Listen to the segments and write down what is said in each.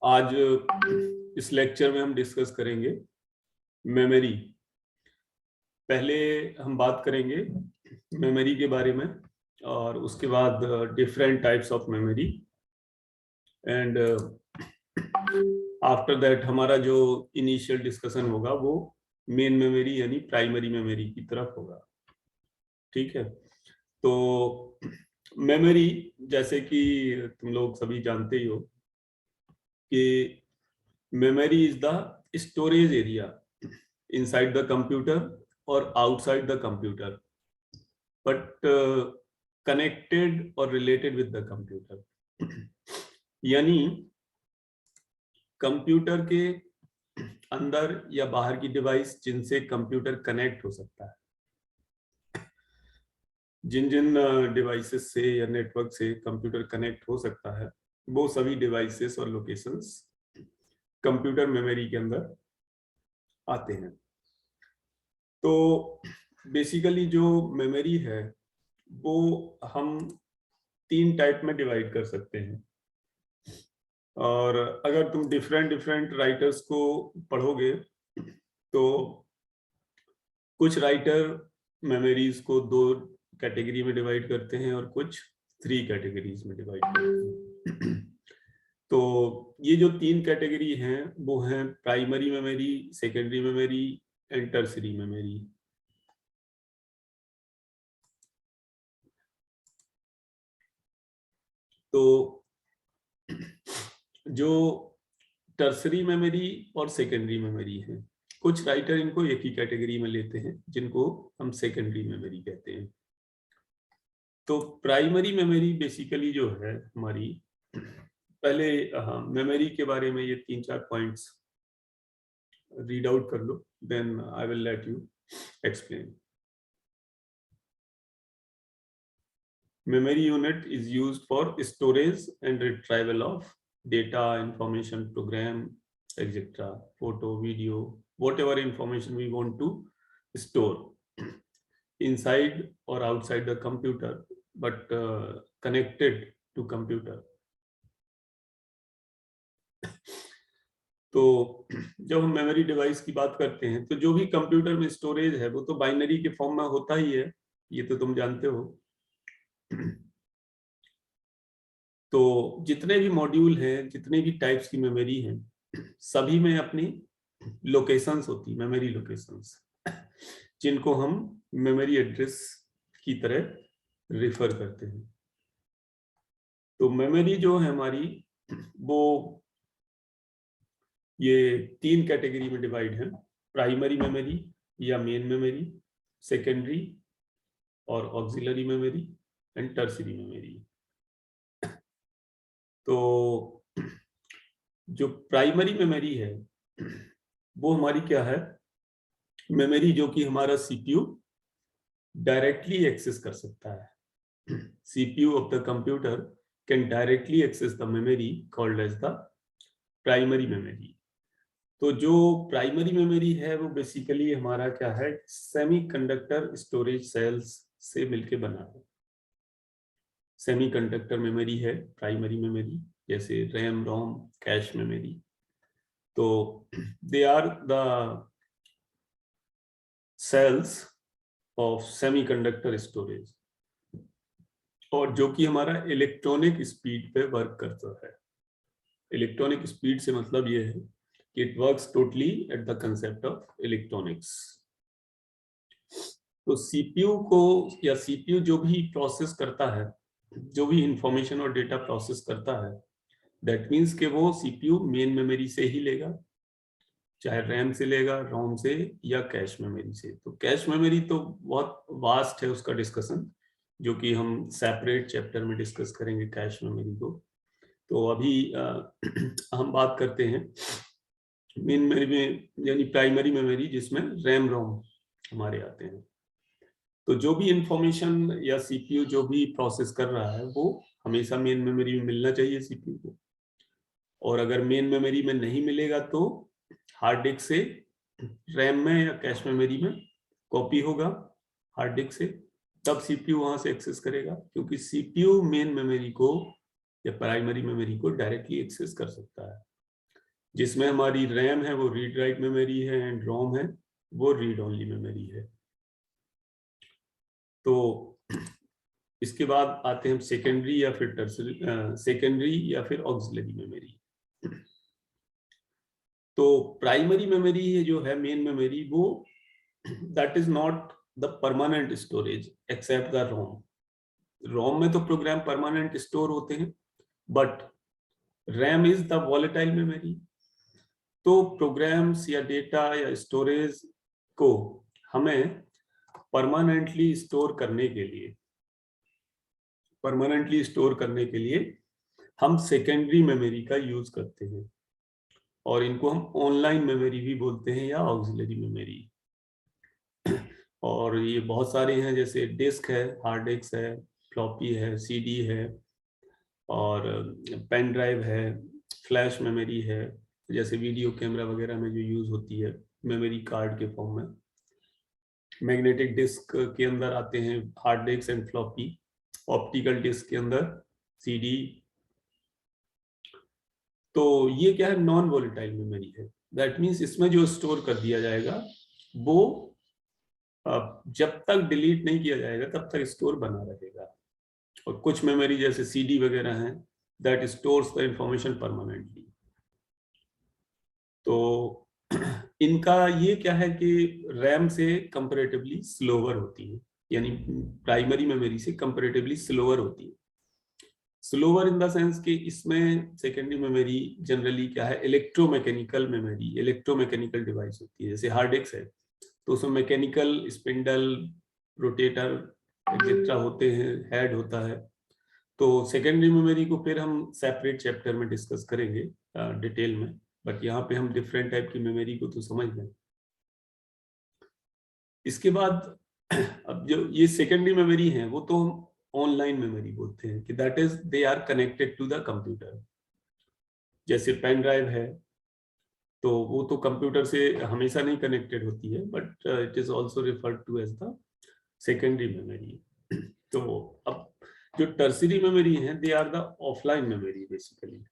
आज इस लेक्चर में हम डिस्कस करेंगे मेमोरी। पहले हम बात करेंगे मेमोरी के बारे में और उसके बाद different types of memory and after that हमारा जो इनिशियल डिस्कशन होगा वो मेन मेमोरी यानी प्राइमरी मेमोरी की तरफ होगा। ठीक है, तो मेमोरी जैसे कि तुम लोग सभी जानते ही हो कि memory is the storage area inside the computer or outside the computer but connected or related with the computer यानी कंप्यूटर के अंदर या बाहर की डिवाइस जिनसे कंप्यूटर कनेक्ट हो सकता है। जिन जिन डिवाइसेस से या नेटवर्क से कंप्यूटर कनेक्ट हो सकता है वो सभी डिवाइसेस और लोकेशंस कंप्यूटर मेमोरी के अंदर आते हैं। तो बेसिकली जो मेमोरी है वो हम 3 टाइप में डिवाइड कर सकते हैं और अगर तुम डिफरेंट राइटर्स को पढ़ोगे तो कुछ राइटर मेमोरीज को 2 कैटेगरी में डिवाइड करते हैं और कुछ 3 कैटेगरीज में डिवाइड करते हैं। तो ये जो 3 कैटेगरी हैं वो हैं primary memory, secondary memory and tertiary memory. तो जो टर्शियरी मेमोरी और सेकेंडरी मेमोरी है, कुछ राइटर इनको एक ही कैटेगरी में लेते हैं जिनको हम सेकेंडरी मेमोरी कहते हैं। तो प्राइमरी मेमोरी बेसिकली जो है हमारी, पहले मेमोरी के बारे में ये 3-4 पॉइंट्स रीड आउट कर लो, then I will let you explain. Memory unit is used for storage and retrieval of data, information, program, etc. Photo, video, whatever information we want to store inside or outside the computer, but connected to computer. तो जब हम memory device की बात करते हैं तो जो भी कंप्यूटर में स्टोरेज है वो तो बाइनरी के फॉर्म में होता ही है, ये तो तुम जानते हो। तो जितने भी मॉड्यूल हैं, जितने भी टाइप्स की मेमोरी हैं, सभी में अपनी लोकेशंस होती, मेमोरी लोकेशंस, जिनको हम मेमोरी एड्रेस की तरह रिफर करते हैं। तो मेमोरी जो है हमारी वो ये 3 कैटेगरी में डिवाइड है, प्राइमरी मेमोरी या मेन मेमोरी, सेकेंडरी और auxiliary memory and tertiary memory. तो जो प्राइमरी मेमोरी है वो हमारी क्या है, मेमोरी जो कि हमारा सीपीयू डायरेक्टली एक्सेस कर सकता है। CPU of the computer can directly access the memory called as the primary memory. तो जो प्राइमरी मेमोरी है वो बेसिकली हमारा क्या है, सेमीकंडक्टर स्टोरेज सेल्स से मिलके बना है। सेमीकंडक्टर मेमोरी है प्राइमरी मेमोरी, जैसे रैम, रोम, कैश मेमोरी। तो they are the cells of semiconductor storage, और जो कि हमारा इलेक्ट्रॉनिक स्पीड पे वर्क करता है। इलेक्ट्रॉनिक स्पीड से मतलब ये है कि it works totally at the concept of electronics. तो सीपीयू को या सीपीयू जो भी प्रोसेस करता है, जो भी इंफॉर्मेशन और डेटा प्रोसेस करता है, दैट मीन्स कि वो सीपीयू मेन मेमोरी से ही लेगा, चाहे रैम से लेगा, रोम से या कैश मेमोरी से। तो कैश मेमोरी तो बहुत वास्ट है उसका डिस्कशन, जो कि हम सेपरेट चैप्टर में डिस्कस करेंगे कैश मेमोरी को। तो अभी हम बात करते हैं मेन मेमोरी में, यानी प्राइमरी मेमोरी, जिसमें रैम, रोम हमारे आते हैं। तो जो भी इंफॉर्मेशन या सीपीयू जो भी प्रोसेस कर रहा है वो हमेशा मेन मेमोरी में मिलना चाहिए सीपीयू को, और अगर मेन मेमोरी में नहीं मिलेगा तो हार्ड डिस्क से रैम में या कैश मेमोरी में कॉपी होगा हार्ड डिस्क से, तब सीपीयू वहां से एक्सेस करेगा, क्योंकि सीपीयू मेन मेमोरी को या प्राइमरी मेमोरी को डायरेक्टली एक्सेस कर सकता है। जिसमें हमारी रैम है वो रीड राइट मेमोरी है एंड रोम है वो रीड ओनली मेमोरी है। तो इसके बाद आते हैं सेकेंडरी या फिर टर्सरी, सेकेंडरी या फिर ऑक्सिलरी मेमोरी। तो प्राइमरी मेमोरी जो है मेन मेमोरी, वो that is not the permanent storage except the ROM. ROM में तो प्रोग्राम परमानेंट स्टोर होते हैं, but RAM is the volatile memory. तो प्रोग्राम्स या डेटा या स्टोरेज को हमें परमानेंटली स्टोर करने के लिए हम सेकेंडरी मेमोरी का यूज करते हैं, और इनको हम ऑनलाइन मेमोरी भी बोलते हैं या ऑक्सिलरी मेमोरी। और ये बहुत सारे हैं, जैसे डिस्क है, हार्ड डिस्क है, फ्लॉपी है, सीडी है, और पेन ड्राइव है, फ्लैश मेमोरी है, जैसे वीडियो कैमरा वगैरह में जो यूज होती है मेमोरी कार्ड के फॉर्म में। मैग्नेटिक डिस्क के अंदर आते हैं hard disk and floppy, optical disk के अंदर सीडी। तो ये क्या है, नॉन वॉलेटाइल मेमोरी है। दैट मीन्स इसमें जो स्टोर कर दिया जाएगा वो जब तक डिलीट नहीं किया जाएगा तब तक स्टोर बना रहेगा। और कुछ मेमोरी जैसे सीडी वगैरह हैं that stores the information permanently. तो इनका ये क्या है कि रैम से कंपैरेटिवली स्लोअर होती है, यानी प्राइमरी मेमोरी से कंपैरेटिवली स्लोअर होती है। स्लोअर इन द सेंस कि इसमें सेकेंडरी मेमोरी जनरली क्या है, इलेक्ट्रोमैकेनिकल मेमोरी, इलेक्ट्रोमैकेनिकल डिवाइस होती है। जैसे हार्ड डिस्क है तो उसमें मैकेनिकल स्पिंडल, रोटेटर एक्सेट्रा होते हैं, हेड होता है। तो सेकेंडरी मेमोरी को फिर हम सेपरेट चैप्टर में डिस्कस करेंगे डिटेल में, बट यहाँ पे हम डिफरेंट टाइप की मेमोरी को तो समझ लें। इसके बाद अब जो ये सेकेंडरी मेमोरी है वो तो हम ऑनलाइन मेमोरी बोलते हैं कि that is they are connected to the computer. जैसे पेन ड्राइव है तो वो तो कंप्यूटर से हमेशा नहीं कनेक्टेड होती है, but it is also referred to as the secondary memory. तो अब जो टर्सरी मेमोरी है they are the offline memory basically.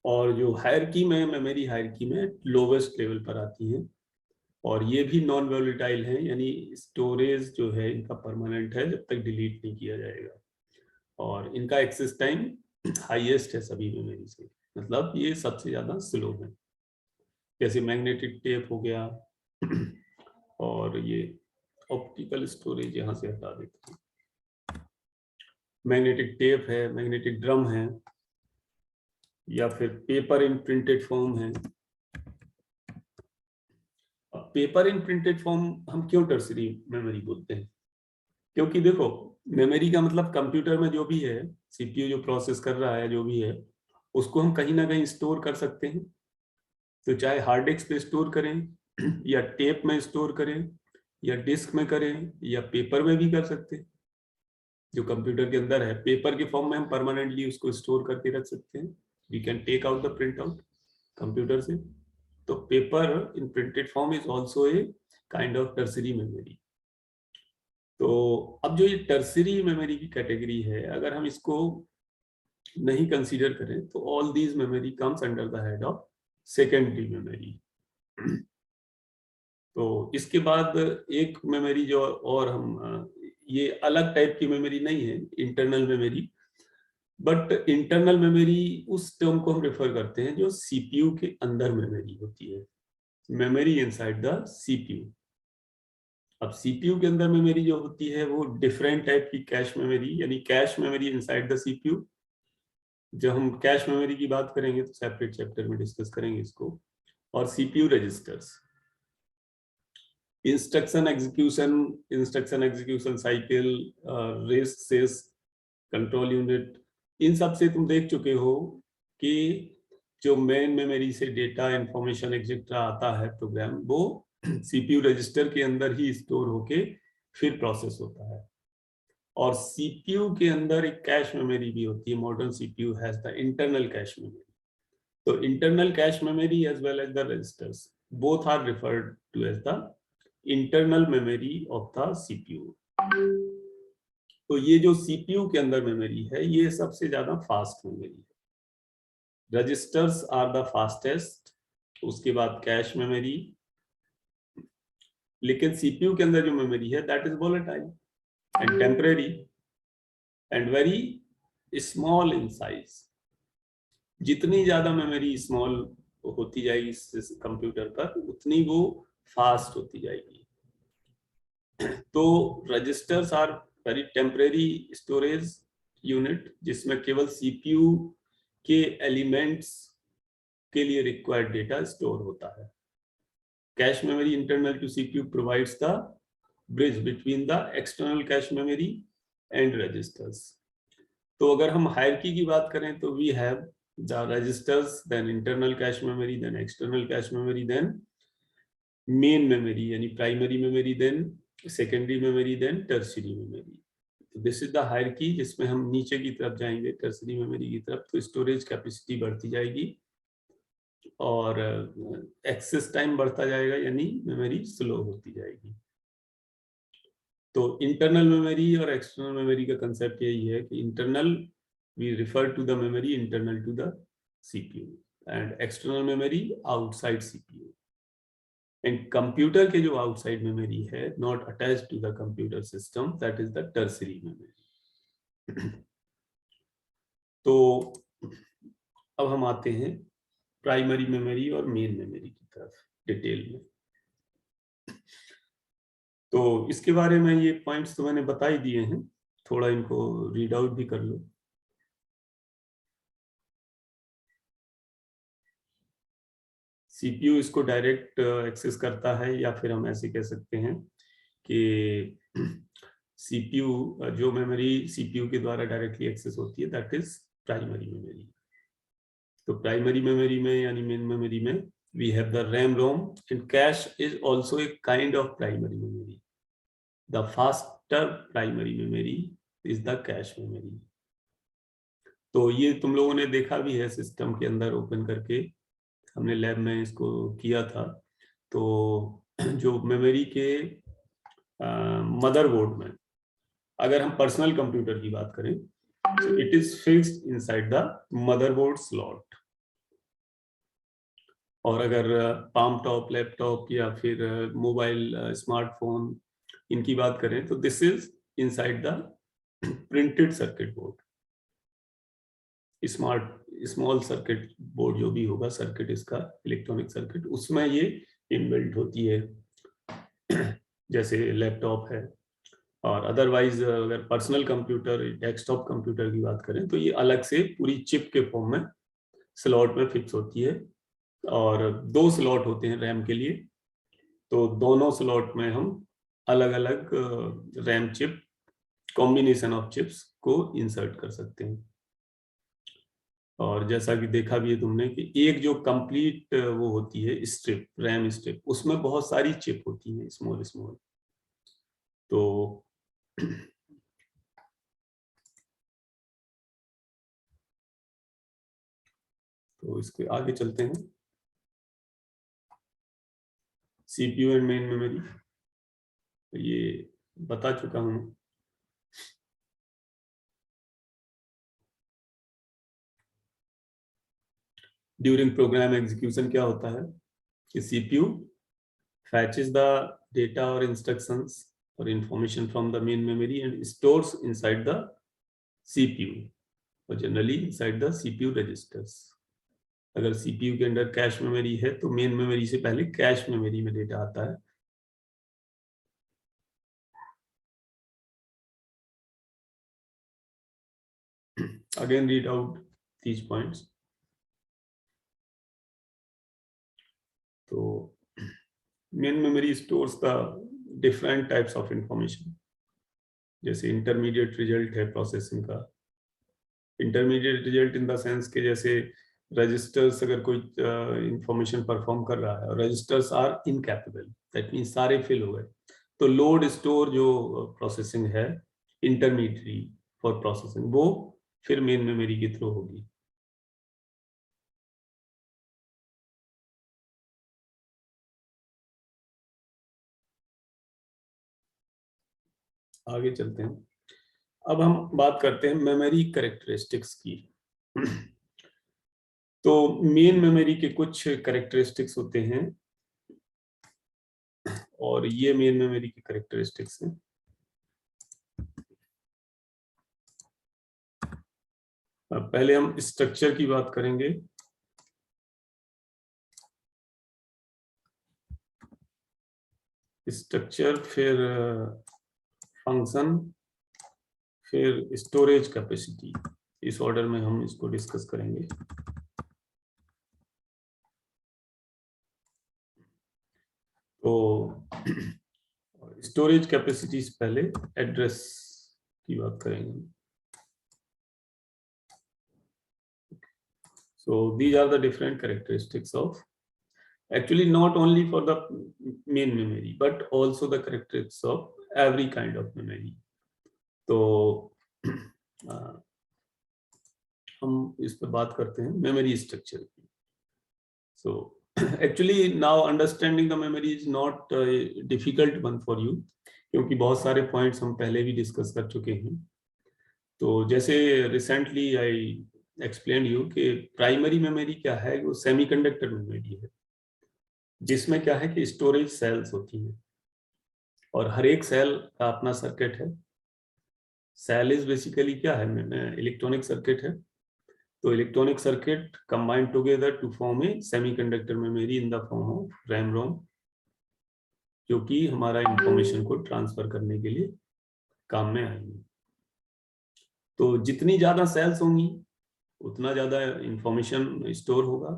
और जो हायरकी में मेमोरी हायरकी में लोवेस्ट लेवल पर आती है, और ये भी नॉन वोलेटाइल है, यानी स्टोरेज जो है इनका परमानेंट है जब तक डिलीट नहीं किया जाएगा। और इनका एक्सेस टाइम हाईएस्ट है सभी मेमोरी से, मतलब ये सबसे ज्यादा स्लो है। जैसे मैग्नेटिक टेप हो गया और ये ऑप्टिकल स्टोरेज यहाँ से हटा देते हैं। मैग्नेटिक टेप है, मैग्नेटिक ड्रम है, या फिर पेपर इन प्रिंटेड फॉर्म है। अब पेपर इन प्रिंटेड फॉर्म हम क्यों टर्सरी मेमोरी बोलते हैं? क्योंकि देखो, मेमोरी का मतलब कंप्यूटर में जो भी है, सीपीयू जो प्रोसेस कर रहा है जो भी है, उसको हम कहीं ना कहीं स्टोर कर सकते हैं। तो चाहे हार्ड डिस्क पे स्टोर करें, या टेप में स्टोर करें, या डिस्क में करें, या पेपर में भी कर सकते हैं। जो कंप्यूटर के अंदर है पेपर के फॉर्म में हम परमानेंटली उसको स्टोर करके रख सकते हैं। We can take out the print out computer से। तो paper in printed form is also a kind of tertiary memory. तो अब जो ये टर्सरी मेमोरी की कैटेगरी है, अगर हम इसको नहीं कंसीडर करें तो all these memory comes under the head of secondary memory. तो इसके बाद एक मेमोरी जो और हम ये अलग टाइप की मेमोरी नहीं है, internal memory. But internal memory उस टर्म को हम रेफर करते हैं जो सीपीयू के अंदर मेमोरी होती है, मेमोरी इनसाइड द सीपीयू। अब सीपीयू के अंदर मेमोरी जो होती है वो डिफरेंट टाइप की कैश मेमोरी, यानी cache memory inside the CPU. जब हम कैश मेमोरी की बात करेंगे तो सेपरेट चैप्टर में डिस्कस करेंगे इसको। और CPU registers, instruction execution cycle, rest सेस, कंट्रोल यूनिट, इन सब से तुम देख चुके हो कि जो मेन मेमोरी से डेटा इंफॉर्मेशन एक्सेट्रा आता है प्रोग्राम, वो सीपीयू रजिस्टर के अंदर ही स्टोर होके फिर प्रोसेस होता है। और सीपीयू के अंदर एक कैश मेमोरी भी होती है। Modern CPU has the internal cache memory. तो internal cache memory as well as the registers both are referred to as the internal memory of the CPU. तो ये जो सीपीयू के अंदर मेमोरी है ये सबसे ज्यादा फास्ट मेमोरी है। रजिस्टर्स आर द फास्टेस्ट, उसके बाद कैश मेमोरी, लेकिन सीपीयू के अंदर जो मेमोरी है that is volatile and temporary and very small in size. जितनी ज्यादा मेमोरी स्मॉल होती जाएगी इस कंप्यूटर पर, उतनी वो फास्ट होती जाएगी। तो registers are very temporary storage unit, जिसमें केवल सीपीयू के एलिमेंट्स के लिए रिक्वायर्ड डेटा स्टोर होता है। Cache memory internal to CPU provides the bridge between the external cache memory and registers. तो अगर हम हायरार्की की बात करें तो we have the registers, then internal cache memory, then external cache memory, then main memory यानी primary memory, then secondary memory, then tertiary memory. तो this is the hierarchy, जिसमें हम नीचे की तरफ जाएंगे टर्शियरी मेमोरी की तरफ, तो स्टोरेज कैपेसिटी बढ़ती जाएगी और एक्सेस टाइम बढ़ता जाएगा, यानी मेमोरी स्लो होती जाएगी। तो इंटरनल मेमोरी और एक्सटर्नल मेमोरी का कंसेप्ट यही है कि internal we refer to the memory internal to the CPU and external memory outside CPU. And computer के जो आउटसाइड मेमोरी है not attached to the computer system, that is the tertiary memory. तो अब हम आते हैं प्राइमरी मेमोरी और main memory की तरफ डिटेल में। तो इसके बारे में ये पॉइंट्स तो मैंने बता ही दिए हैं, थोड़ा इनको रीड आउट भी कर लो। सीपीयू इसको डायरेक्ट एक्सेस करता है, या फिर हम ऐसे कह सकते हैं कि सीपीयू जो मेमोरी सीपीयू के द्वारा डायरेक्टली एक्सेस होती है दैट इज प्राइमरी मेमोरी। तो प्राइमरी मेमोरी में यानी मेन मेमोरी में we have the RAM ROM and cache is also a kind of primary memory. The faster primary memory is the cache memory. तो ये तुम लोगों ने देखा भी है सिस्टम के अंदर ओपन करके, हमने लैब में इसको किया था। तो जो मेमोरी के मदरबोर्ड में, अगर हम पर्सनल कंप्यूटर की बात करें, so it is fixed inside the motherboard slot. और अगर पाम टॉप, लैपटॉप या फिर मोबाइल स्मार्टफोन इनकी बात करें तो this is inside the printed circuit board. Small circuit board जो भी होगा, सर्किट इसका इलेक्ट्रॉनिक सर्किट, उसमें ये इनबिल्ट होती है, जैसे लैपटॉप है। और अदरवाइज अगर पर्सनल कंप्यूटर, डेस्कटॉप कंप्यूटर की बात करें तो ये अलग से पूरी चिप के फॉर्म में स्लॉट में फिक्स होती है। और 2 स्लॉट होते हैं रैम के लिए, तो दोनों स्लॉट में हम अलग अलग RAM chip, combination of chips को इंसर्ट कर सकते हैं। और जैसा कि देखा भी है तुमने कि एक जो कंप्लीट वो होती है स्ट्रिप, रैम स्ट्रिप, उसमें बहुत सारी चिप होती हैं स्मॉल स्मॉल। तो इसके आगे चलते हैं। सीपीयू एंड मेन मेमोरी ये बता चुका हूं। ड्यूरिंग प्रोग्राम एग्जीक्यूशन क्या होता है कि CPU fetches the data or instructions or information from the main memory and stores inside the CPU, or generally inside the CPU registers. अगर CPU के अंदर कैश मेमोरी है तो मेन मेमोरी से पहले कैश मेमोरी में डेटा आता है। Again read out these points. तो main memory stores the different types of information, जैसे इंटरमीडिएट रिजल्ट है प्रोसेसिंग का। Intermediate result in the sense के जैसे रजिस्टर्स, अगर कोई इंफॉर्मेशन परफॉर्म कर रहा है और registers are incapable, that means सारे फिल हो गए, तो लोड स्टोर जो प्रोसेसिंग है इंटरमीडिएट फॉर प्रोसेसिंग, वो फिर मेन मेमोरी के थ्रू होगी। आगे चलते हैं। अब हम बात करते हैं मेमोरी कैरेक्टरिस्टिक्स की। तो मेन मेमोरी के कुछ कैरेक्टरिस्टिक्स होते हैं और ये मेन मेमोरी के कैरेक्टरिस्टिक्स हैं। पहले हम स्ट्रक्चर की बात करेंगे। स्ट्रक्चर, फिर फंक्शन, फिर स्टोरेज कैपेसिटी। इस ऑर्डर में हम इसको डिस्कस करेंगे। तो स्टोरेज कैपेसिटी से पहले एड्रेस की बात करेंगे। So these are the different characteristics of, actually not only for the main memory but also the characteristics of every kind of memory. तो हम इस पर बात करते हैं मेमोरी स्ट्रक्चर की। So actually now understanding the memory is not a difficult one for you, क्योंकि बहुत सारे पॉइंट्स हम पहले भी डिस्कस कर चुके हैं। तो जैसे रिसेंटली आई एक्सप्लेन यू कि प्राइमरी मेमोरी क्या है, वो सेमीकंडक्टर मेमोरी है, जिसमें क्या है कि स्टोरेज सेल्स होती हैं और हर एक सेल का अपना सर्किट है। सेल इज बेसिकली क्या है, इलेक्ट्रॉनिक सर्किट है। तो electronic circuit combined together to form a semiconductor memory in the form of RAM ROM, जो कि हमारा इंफॉर्मेशन को ट्रांसफर करने के लिए काम में आएंगे। तो जितनी ज्यादा सेल्स होंगी उतना ज्यादा इंफॉर्मेशन स्टोर होगा,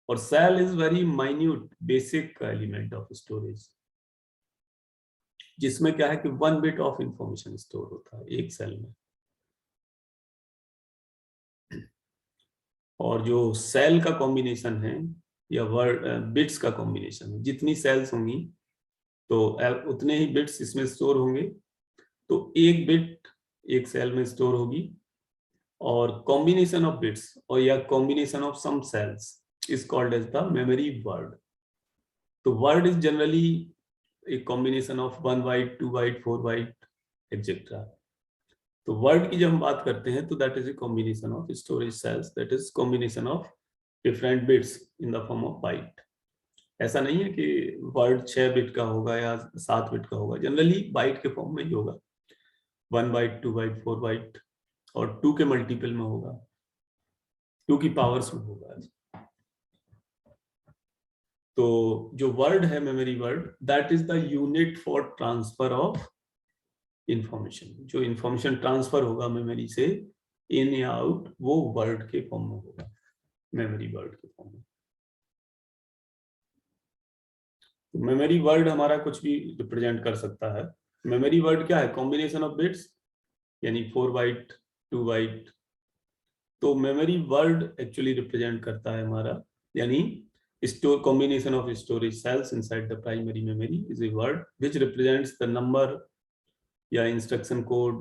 और cell is very minute basic element of storage, जिसमें क्या है कि 1 बिट ऑफ इंफॉर्मेशन स्टोर होता है एक सेल में। और जो सेल का कॉम्बिनेशन है या वर्ड बिट्स का कॉम्बिनेशन है, जितनी सेल्स होंगी तो उतने ही बिट्स इसमें स्टोर होंगे। तो एक बिट एक सेल में स्टोर होगी, और कॉम्बिनेशन ऑफ बिट्स और या combination of some cells is called as the memory word. तो word is generally a combination of 1 byte, 2 byte, 4 byte, etc. तो वर्ड की जब हम बात करते हैं तो that is a combination of storage cells, that is combination of different bits in the form of byte. ऐसा नहीं है कि वर्ड 6 बिट का होगा या 7 बिट का होगा, जनरली बाइट के फॉर्म में ही होगा। 1 बाइट, 2 बाइट, 4 बाइट, और 2 के मल्टीपल में होगा, 2 की पावर्स में होगा। तो जो वर्ड है memory word, that is the unit for transfer of information. जो इंफॉर्मेशन ट्रांसफर होगा मेमोरी से इन या आउट, वो वर्ड के फॉर्म में होगा, मेमोरी वर्ड के फॉर्म में। मेमोरी वर्ड हमारा कुछ भी रिप्रेजेंट कर सकता है। मेमोरी वर्ड क्या है, कॉम्बिनेशन ऑफ बिट्स, यानी 4 बाइट, 2 बाइट। तो मेमोरी वर्ड एक्चुअली रिप्रेजेंट करता है हमारा, यानी store combination of storage cells inside the primary memory is a word which represents the number या instruction code,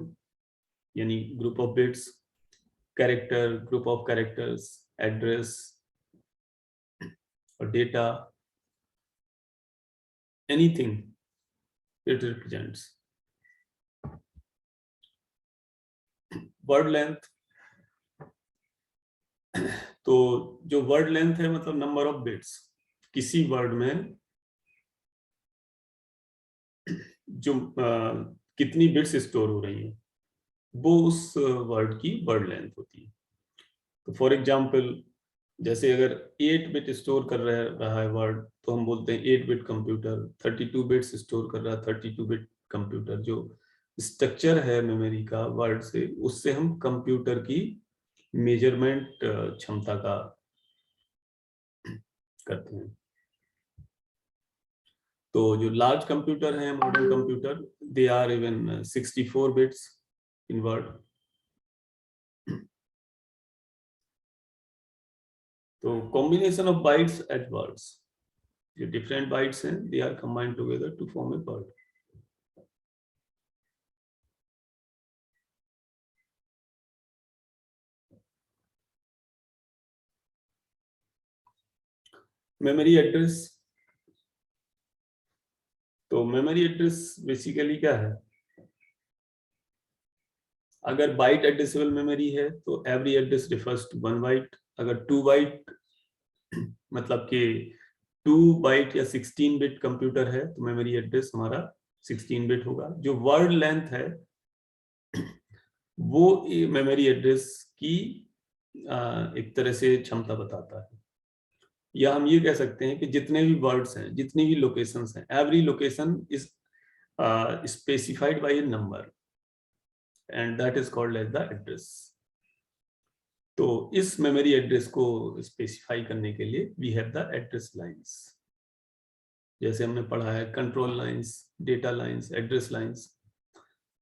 यानी group of bits, character, group of characters, address or data, anything it represents. word length, तो जो word length है मतलब number of bits, किसी word में जो कितनी बिट्स स्टोर हो रही है वो उस वर्ड की वर्ड लेंथ होती है। तो फॉर एग्जांपल, जैसे अगर 8 बिट स्टोर कर रहा है वर्ड, तो हम बोलते हैं 8 बिट कंप्यूटर। 32 बिट्स स्टोर कर रहा है 32 बिट कंप्यूटर। जो स्ट्रक्चर है मेमोरी का वर्ड से, उससे हम कंप्यूटर की मेजरमेंट क्षमता का करते हैं। तो जो लार्ज कंप्यूटर है, modern computer, they are even 64 bits in word. तो combination of bytes at words, जो डिफरेंट बाइट्स हैं, they are combined together to form a word. Memory address, तो मेमोरी एड्रेस बेसिकली क्या है, अगर बाइट एड्रेसेबल मेमोरी है तो every address refers to 1 byte. अगर 2 बाइट मतलब कि 2 बाइट या 16 बिट कंप्यूटर है तो मेमोरी एड्रेस हमारा 16 बिट होगा। जो वर्ड लेंथ है वो मेमोरी एड्रेस की एक तरह से क्षमता बताता है। या हम ये कह सकते हैं कि जितने भी वर्ड्स हैं, जितनी भी लोकेशंस हैं, every location is specified by a number and that is called as the address. तो इस मेमोरी एड्रेस को स्पेसिफाई करने के लिए we have the address lines. जैसे हमने पढ़ा है control lines, data lines, address lines.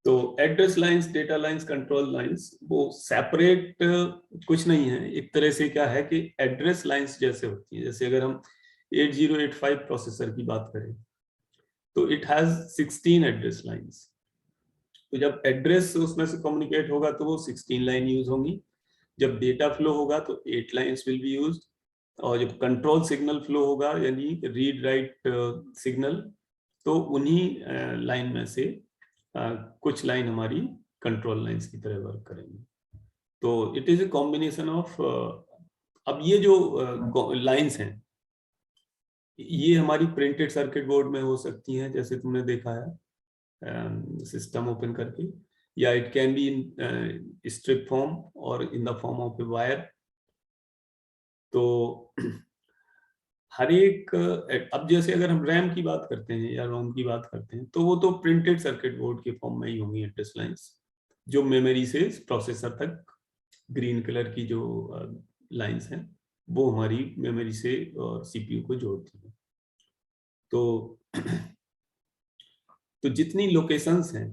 तो address lines, data lines, control lines वो सेपरेट कुछ नहीं है। एक तरह से क्या है कि एड्रेस लाइंस जैसे होती है, जैसे अगर हम 8085 प्रोसेसर की बात करें तो इट हैज 16 एड्रेस लाइंस। तो जब एड्रेस उसमें से कम्युनिकेट होगा तो वो 16 लाइन यूज होंगी। जब डेटा फ्लो होगा तो 8 लाइंस विल बी यूज्ड। और जब कंट्रोल सिग्नल फ्लो होगा यानी रीड राइट सिग्नल, तो उन्हीं लाइन में से कुछ लाइन हमारी कंट्रोल लाइंस की तरह वर्क करेंगी। तो it is a combination of, अब ये जो लाइंस हैं ये हमारी प्रिंटेड सर्किट बोर्ड में हो सकती हैं, जैसे तुमने देखा है सिस्टम ओपन करके, या it can be in strip form और in the form of a wire. तो हर एक अब जैसे अगर हम रैम की बात करते हैं या रोम की बात करते हैं तो वो तो प्रिंटेड सर्किट बोर्ड के फॉर्म में ही होंगी एड्रेस लाइंस, जो मेमोरी से प्रोसेसर तक ग्रीन कलर की जो लाइंस हैं वो हमारी मेमोरी से और सीपीयू को जोड़ती हैं। तो तो जितनी लोकेशंस हैं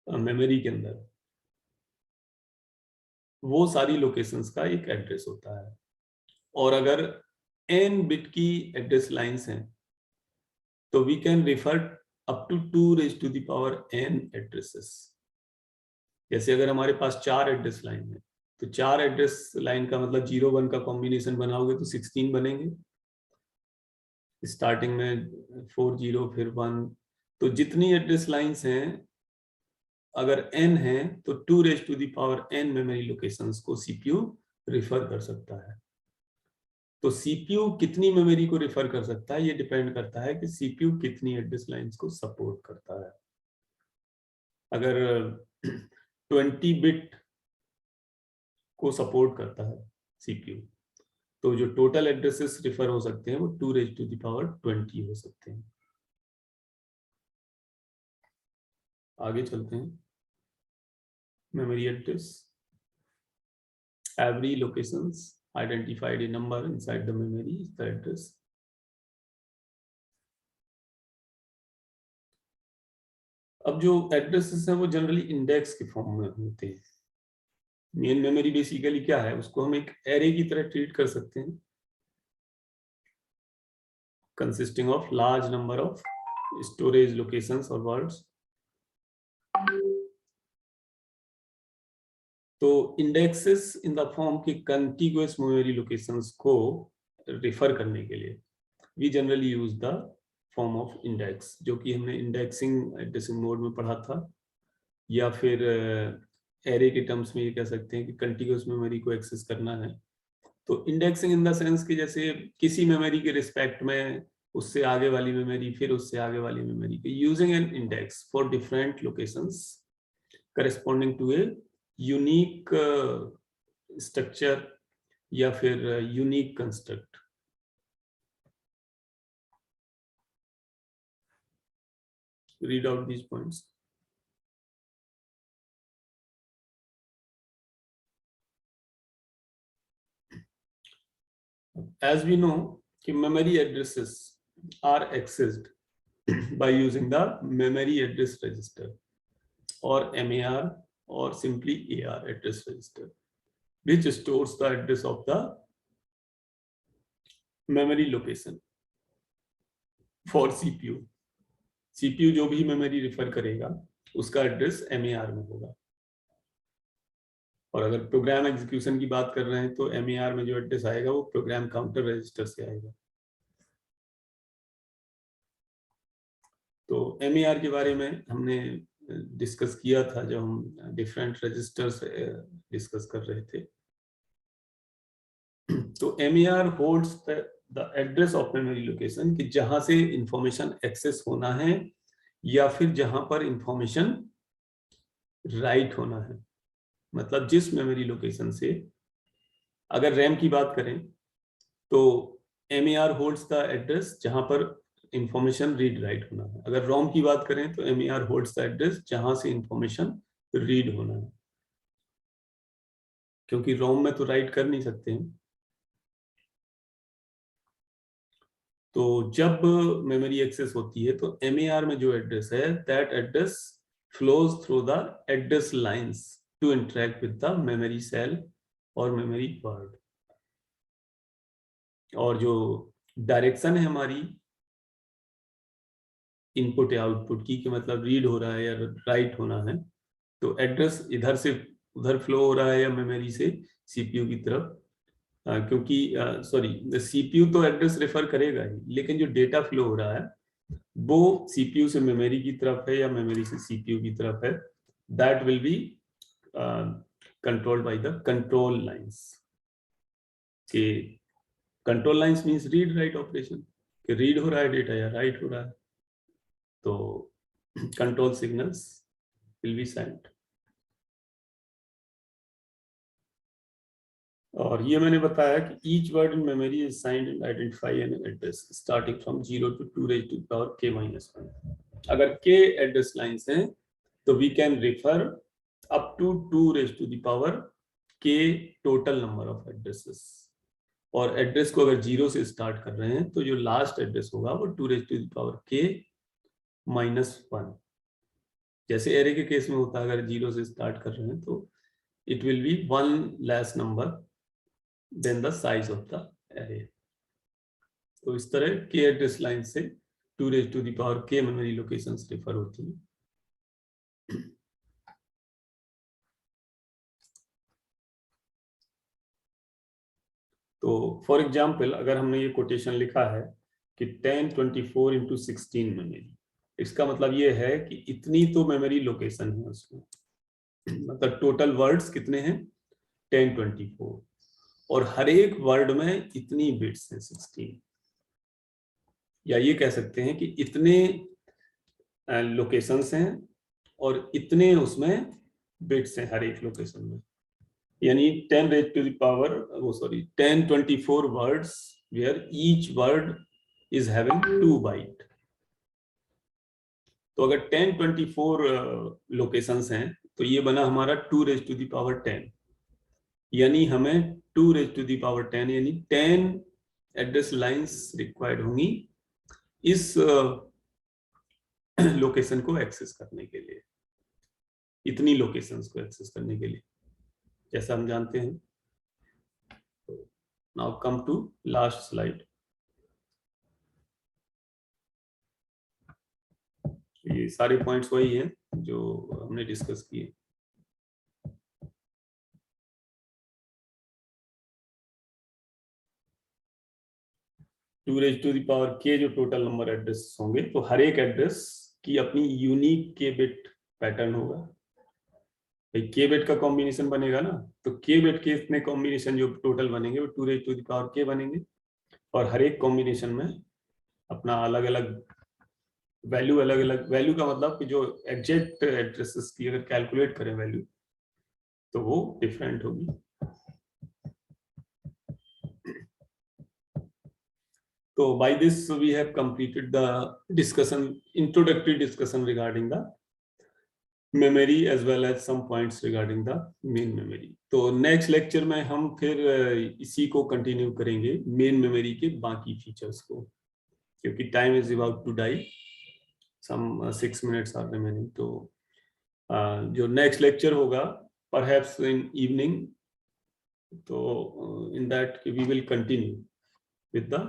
मेमोरी के अंदर वो सारी लोकेशंस का एक एड्रेस होता है। और अगर n बिट की एड्रेस लाइंस हैं तो we can refer up to 2 raised to the power n addresses. जैसे अगर हमारे पास 4 एड्रेस लाइन है तो 4 एड्रेस लाइन का मतलब 0 1 का कॉम्बिनेशन बनाओगे तो 16 बनेंगे। स्टार्टिंग में 4 0 फिर 1। तो जितनी एड्रेस लाइंस हैं अगर n है तो 2 raised to the power n memory locations को सीपीयू रिफर कर सकता है। तो सीपीयू कितनी मेमोरी को रिफर कर सकता है ये डिपेंड करता है कि सीपीयू कितनी एड्रेस लाइंस को सपोर्ट करता है। अगर 20 बिट को सपोर्ट करता है सीपीयू तो जो टोटल एड्रेसेस रिफर हो सकते हैं वो 2 raised to the power 20 हो सकते हैं। आगे चलते हैं। Memory address, every locations identified a number inside the memory is the address। अब जो एड्रेसेस हैं वो जनरली इंडेक्स के फॉर्म में होते हैं। मेन मेमोरी बेसिकली क्या है, उसको हम एक एरे की तरह ट्रीट कर सकते हैं, consisting of large number of storage locations और वर्ड्स। तो इंडेक्सेस इन द फॉर्म की कंटिग्यूअस मेमोरी लोकेशंस को रिफर करने के लिए we generally use the form of index, जो कि हमने इंडेक्सिंग एड्रेसिंग मोड में पढ़ा था। या फिर एरे के टर्म्स में ये कह सकते हैं कि कंटिग्यूअस मेमोरी को एक्सेस करना है तो इंडेक्सिंग इन द सेंस कि जैसे किसी मेमोरी के रिस्पेक्ट में उससे आगे वाली मेमोरी, फिर उससे आगे वाली मेमोरी के using an index for different locations corresponding to a unique structure या फिर unique construct. Read out these points. As we know, memory addresses are accessed by using the memory address register or MAR or simply AR address register, which stores the address of the memory location for CPU. CPU जो भी memory refer करेगा उसका address MAR में होगा। और अगर program execution की बात कर रहे हैं तो MAR में जो एड्रेस आएगा वो प्रोग्राम काउंटर रजिस्टर से आएगा। तो MAR के बारे में हमने डिस्कस किया था जब हम डिफरेंट रजिस्टर्स डिस्कस कर रहे थे। So MER holds the address of memory location कि जहां से इंफॉर्मेशन एक्सेस होना है या फिर जहां पर इंफॉर्मेशन राइट होना है। मतलब जिस मेमोरी लोकेशन से, अगर रैम की बात करें तो MER होल्ड्स द एड्रेस जहां पर इंफॉर्मेशन रीड राइट होना है। अगर रोम की बात करें तो MER होल्ड्स द एड्रेस जहां से इंफॉर्मेशन रीड होना है, क्योंकि रोम में तो राइट कर नहीं सकते हैं। तो जब मेमोरी एक्सेस होती है तो MER में जो एड्रेस है, that address flows through the address lines to interact with the memory cell और मेमोरी वर्ड। और जो डायरेक्शन है हमारी इनपुट या आउटपुट की, कि मतलब रीड हो रहा है या राइट होना है, तो एड्रेस इधर से उधर फ्लो हो रहा है या मेमोरी से CPU की तरफ, क्योंकि सॉरी CPU तो एड्रेस रेफर करेगा ही, लेकिन जो डेटा फ्लो हो रहा है वो CPU से मेमोरी की तरफ है या मेमोरी से CPU की तरफ है, that will be controlled by the control lines. के control lines means read write operation, कि रीड हो रहा है डेटा या राइट हो रहा है, तो control signals will be sent. और ये मैंने बताया कि each word in memory is signed and identify an address starting from 0 to 2 raised to the power k-1। अगर k एड्रेस लाइंस हैं तो we can refer up to 2 raised to the power k total number of addresses. और address को अगर 0 से start कर रहे हैं तो जो लास्ट एड्रेस होगा वो 2 raised to the power k-1। जैसे एरे के केस में होता है, अगर 0 से स्टार्ट कर रहे हैं तो it will be 1 less number than the size of the array. तो इस तरह के एड्रेस लाइन से 2 raised to the power k memory locations refer होती है। तो फॉर एग्जांपल अगर हमने ये कोटेशन लिखा है कि 1024 into 16 मेमोरी, इसका मतलब ये है कि इतनी तो मेमोरी लोकेशन है उसमें, मतलब टोटल वर्ड्स कितने हैं 1024, और हर एक वर्ड में इतनी बिट्स हैं 16। या ये कह सकते हैं कि इतने लोकेशंस हैं और इतने उसमें बिट्स हैं हर एक लोकेशन में, यानी 10 raised to the power 1024 words where each word is having 2 byte। तो अगर 1024 लोकेशंस हैं तो ये बना हमारा 2 raised to the power 10, यानी हमें 2 raised to the power 10 यानी 10 एड्रेस लाइंस रिक्वायर्ड होंगी इस लोकेशन को एक्सेस करने के लिए, इतनी लोकेशंस को एक्सेस करने के लिए, जैसा हम जानते हैं। Now come to last slide. ये सारे पॉइंट्स वही हैं जो हमने डिस्कस किए। Two raise to the power k जो टोटल नंबर एड्रेस होंगे, तो हर एक एड्रेस की अपनी यूनिक के बिट पैटर्न होगा। भाई के बिट का कॉम्बिनेशन बनेगा ना, तो के बिट के इतने कॉम्बिनेशन जो टोटल बनेंगे वो 2 रेज टू द पावर के बनेंगे, और हर एक कॉम्बिनेशन में अपना अलग अलग वैल्यू, अलग अलग वैल्यू का मतलब कि जो एग्जैक्ट एड्रेसेस की अगर कैलकुलेट करें वैल्यू तो वो डिफरेंट होगी। So by this we have completed the discussion, introductory discussion regarding the memory as well as some points regarding the main memory। तो next lecture में हम फिर इसी को continue करेंगे main memory के बाकी features को, क्योंकि time is about to die, some 6 minutes are remaining। तो जो next lecture होगा perhaps in evening, तो in that we will continue with the